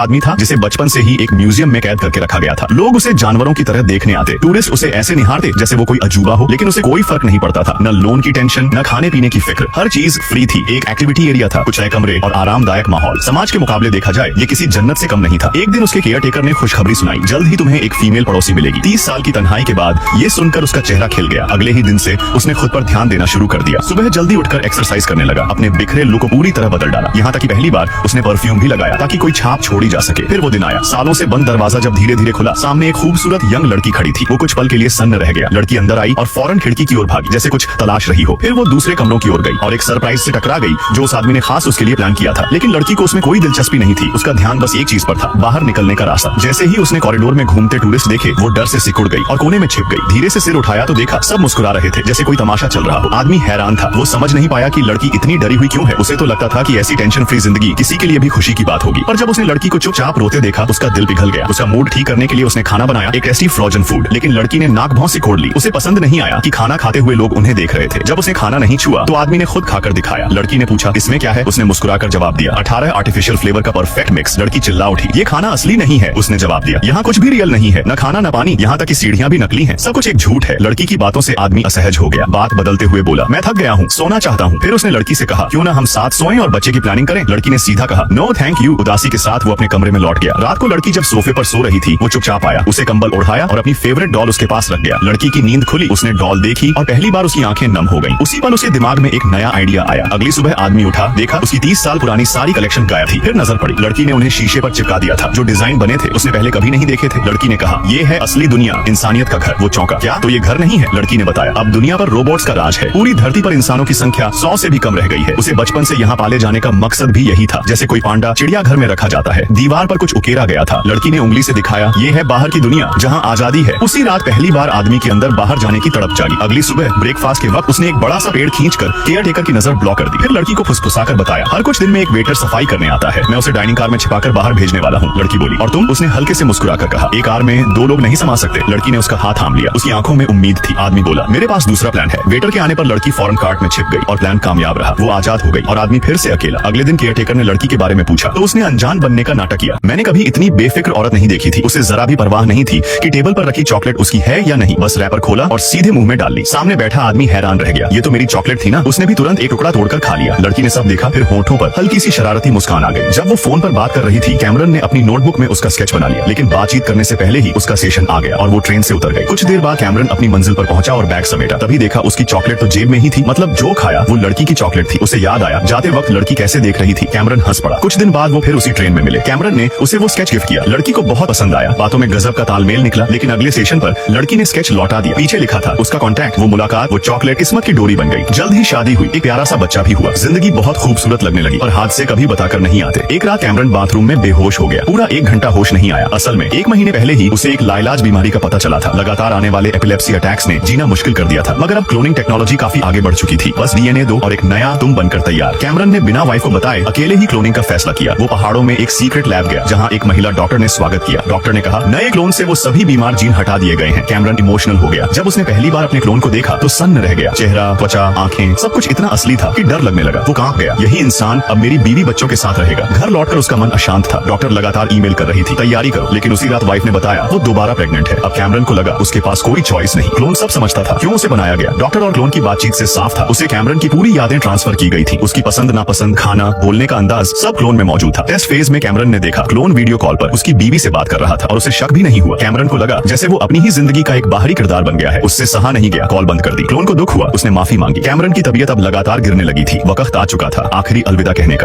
आदमी था जिसे बचपन से ही एक म्यूजियम में कैद करके रखा गया था। लोग उसे जानवरों की तरह देखने आते, टूरिस्ट उसे ऐसे निहारते जैसे वो कोई अजूबा हो, लेकिन उसे कोई फर्क नहीं पड़ता था। न लोन की टेंशन, न खाने पीने की फिक्र, हर चीज फ्री थी। एक एक्टिविटी एरिया था, कुछ नए कमरे और आरामदायक माहौल। समाज के मुकाबले देखा जाए ये किसी जन्नत से कम नहीं था। एक दिन उसके केयर टेकर ने खुशखबरी सुनाई, जल्द ही तुम्हें एक फीमेल पड़ोसी मिलेगी। 30 साल की तन्हाई के बाद ये सुनकर उसका चेहरा खिल गया। अगले ही दिन से उसने खुद पर ध्यान देना शुरू कर दिया। सुबह जल्दी उठकर एक्सरसाइज करने लगा, अपने बिखरे लुक को पूरी तरह बदल डाला। यहाँ तक कि पहली बार उसने परफ्यूम भी लगाया ताकि कोई छाप छोड़ी जा सके। फिर वो दिन आया, सालों से बंद दरवाजा जब धीरे धीरे खुला, सामने एक खूबसूरत यंग लड़की खड़ी थी। वो कुछ पल के लिए सन्न रह गया। लड़की अंदर आई और फौरन खिड़की की ओर भागी, जैसे कुछ तलाश रही हो। फिर वो दूसरे कमरों की ओर गई और एक सरप्राइज से टकरा गई जो उस आदमी ने खास उसके लिए प्लान किया था। लेकिन लड़की को उसमें कोई दिलचस्पी नहीं थी। उसका ध्यान बस एक चीज पर था, बाहर निकलने का रास्ता। जैसे ही उसने कॉरिडोर में घूमते टूरिस्ट देखे, वो डर से सिकुड़ गई और कोने में छिप गई। धीरे से सिर उठाया तो देखा सब मुस्कुरा रहे थे, जैसे कोई तमाशा चल रहा हो। आदमी हैरान था, वो समझ नहीं पाया कि लड़की इतनी डरी हुई क्यों है। उसे तो लगता था कि ऐसी टेंशन फ्री जिंदगी किसी के लिए भी खुशी की बात होगी। पर जब उसने लड़की को चुपचाप रोते देखा, उसका दिल पिघल गया। उसका मूड ठीक करने के लिए उसने खाना बनाया, एक टेस्टी फ्रोजन फूड। लेकिन लड़की ने नाक भौं सिकोड़ ली। उसे पसंद नहीं आया कि खाना खाते हुए लोग उन्हें देख रहे थे। जब उसने खाना नहीं छुआ तो आदमी ने खुद खाकर दिखाया। लड़की ने पूछा, इसमें क्या है? उसने मुस्कुराकर जवाब दिया, 18 आर्टिफिशियल फ्लेवर का परफेक्ट मिक्स। लड़की चिल्ला उठी, ये खाना असली नहीं है। उसने जवाब दिया, यहाँ कुछ भी रियल नहीं है, न खाना न पानी, यहाँ तक की सीढ़ियाँ भी नकली हैं। सब कुछ एक झूठ है। लड़की की बातों से आदमी असहज हो गया। बात बदलते हुए बोला, मैं थक गया हूँ, सोना चाहता हूँ। फिर उसने लड़की से कहा, क्यों ना हम साथ सोएं और बच्चे की प्लानिंग करें? लड़की ने सीधा कहा, नो थैंक यू। उदासी के साथ वो अपने कमरे में लौट गया। रात को लड़की जब सोफे पर सो रही थी, वो चुपचाप आया, उसे कंबल ओढ़ाया और अपनी फेवरेट डॉल उसके पास रख गया। लड़की की नींद खुली, उसने डॉल देखी और पहली बार उसकी आंखें नम हो गईं। उसी पल उसके दिमाग में एक नया आइडिया आया। अगली सुबह आदमी उठा, देखा उसकी 30 साल पुरानी सारी कलेक्शन गायब थी। फिर नजर पड़ी, लड़की ने उन्हें शीशे पर चिपका दिया था। जो डिजाइन बने थे उसने पहले कभी नहीं देखे थे। लड़की ने कहा, ये है असली दुनिया, इंसानियत का घर। वो चौंका, क्या? तो ये घर नहीं है? लड़की ने बताया, अब दुनिया पर रोबोट्स का राज है। पूरी धरती पर इंसानों की संख्या 100 से भी कम रह गई है। उसे बचपन से यहाँ पाले जाने का मकसद भी यही था, जैसे कोई पांडा चिड़ियाघर में रखा जाता है। दीवार पर कुछ उकेरा गया था। लड़की ने उंगली से दिखाया, ये है बाहर की दुनिया जहाँ आजादी है। उसी रात पहली बार आदमी के अंदर बाहर जाने की तड़प जागी। अगली सुबह ब्रेकफास्ट के वक्त उसने एक बड़ा सा पेड़ खींचकर केयर टेकर की नजर ब्लॉक कर दी। फिर लड़की को फुसफुसाकर बताया, हर कुछ दिन में एक वेटर सफाई करने आता है, मैं उसे डाइनिंग कार में छिपाकर बाहर भेजने वाला हूँ। लड़की बोली, और तुम? उसने हल्के से मुस्कुराकर कहा, एक कार में 2 लोग नहीं समा सकते। लड़की ने उसका हाथ थाम लिया, उसकी आंखों में उम्मीद थी। आदमी बोला, मेरे पास दूसरा प्लान है। वेटर के आने पर लड़की फौरन कार्ट में छिप गई और प्लान कामयाब रहा। वो आजाद हो गई और आदमी फिर से अकेला। अगले दिन केयर टेकर ने लड़की के बारे में पूछा तो उसने अनजान बनने का नाटक किया। मैंने कभी इतनी बेफिक्र औरत नहीं देखी थी। उसे जरा भी परवाह नहीं थी कि टेबल पर रखी चॉकलेट उसकी है या नहीं। बस रैपर खोला और सीधे मुंह में डाल ली। सामने बैठा आदमी हैरान रह गया, ये तो मेरी चॉकलेट थी ना। उसने भी तुरंत एक टुकड़ा तोड़कर खा लिया। लड़की ने सब देखा, फिर होठों पर हल्की सी शरारती मुस्कान आ गई। जब वो फोन पर बात कर रही थी, कैमरन ने अपनी नोटबुक में उसका स्केच बना लिया। लेकिन बातचीत करने से पहले ही उसका सेशन आ गया और वो ट्रेन से उतर गई। कुछ देर बाद कैमरन अपनी मंजिल पर पहुंचा और बैग समेटा। तभी देखा उसकी चॉकलेट तो जेब में ही थी। मतलब जो खाया वो लड़की की चॉकलेट थी। उसे याद आया जाते वक्त लड़की कैसे देख रही थी। कैमरन हंस पड़ा। कुछ दिन बाद वो फिर उसी ट्रेन में मिले। कैमरन ने उसे वो स्केच गिफ्ट किया। लड़की को बहुत पसंद आया, बातों में गजब का तालमेल निकला। लेकिन अगले सेशन पर लड़की ने स्केच लौटा दिया। पीछे लिखा था उसका कॉन्टैक्ट, वो मुलाकात, वो चॉकलेट किस्मत की डोरी बन गई। जल्द ही शादी हुई, एक प्यारा सा बच्चा भी हुआ। जिंदगी बहुत खूबसूरत लगने लगी और हादसे कभी बताकर नहीं आते। एक रात कैमरन बाथरूम में बेहोश हो गया। पूरा 1 घंटा होश नहीं आया। असल में 1 महीने पहले ही उसे एक लाइलाज बीमारी का पता चला था। लगातार आने वाले एपिलेप्सी अटैक्स ने जीना मुश्किल कर दिया था। मगर अब क्लोनिंग टेक्नोलॉजी काफी आगे बढ़ चुकी थी। बस DNA दो और एक नया तुम बनकर तैयार। कैमरन ने बिना वाइफ को बताए अकेले ही क्लोनिंग का फैसला किया। वो पहाड़ों में एक सीक्रेट लैब गया जहाँ एक महिला डॉक्टर ने स्वागत किया। डॉक्टर ने कहा, नए क्लोन से वो सभी बीमार जीन हटा दिए गए हैं। कैमरन इमोशनल हो गया। जब उसने पहली बार अपने क्लोन को देखा तो सन्न रह गया। चेहरा, त्वचा, आंखें, सब कुछ इतना असली था कि डर लगने लगा। वो कांप गया, यही इंसान अब मेरी बीवी बच्चों के साथ रहेगा। घर लौटकर उसका मन अशांत था। डॉक्टर लगातार ईमेल कर रही थी, तैयारी करो। लेकिन उसी रात वाइफ ने बताया वो दोबारा प्रेग्नेंट है। अब कैमरन को लगा उसके पास कोई चॉइस नहीं। क्लोन सब समझता था क्यों उसे बनाया गया। डॉक्टर और क्लोन की बातचीत से साफ था उसे कैमरन की पूरी यादें ट्रांसफर की गई थी। उसकी पसंद नापसंद, खाना, बोलने का अंदाज, सब क्लोन में मौजूद था। टेस्ट फेज में कैमरन ने देखा क्लोन वीडियो कॉल पर उसकी बीवी से बात कर रहा था और उसे शक भी नहीं हुआ। कैमरन को लगा जैसे वो अपनी ही जिंदगी का एक बाहरी किरदार बन गया है। उससे सहा नहीं गया, कॉल बंद कर दी। क्लोन को दुख हुआ, उसने माफी मांगी। कैमरन की तबीयत अब लगातार गिरने लगी थी। वक्त आ चुका था आखिरी अलविदा कहने का।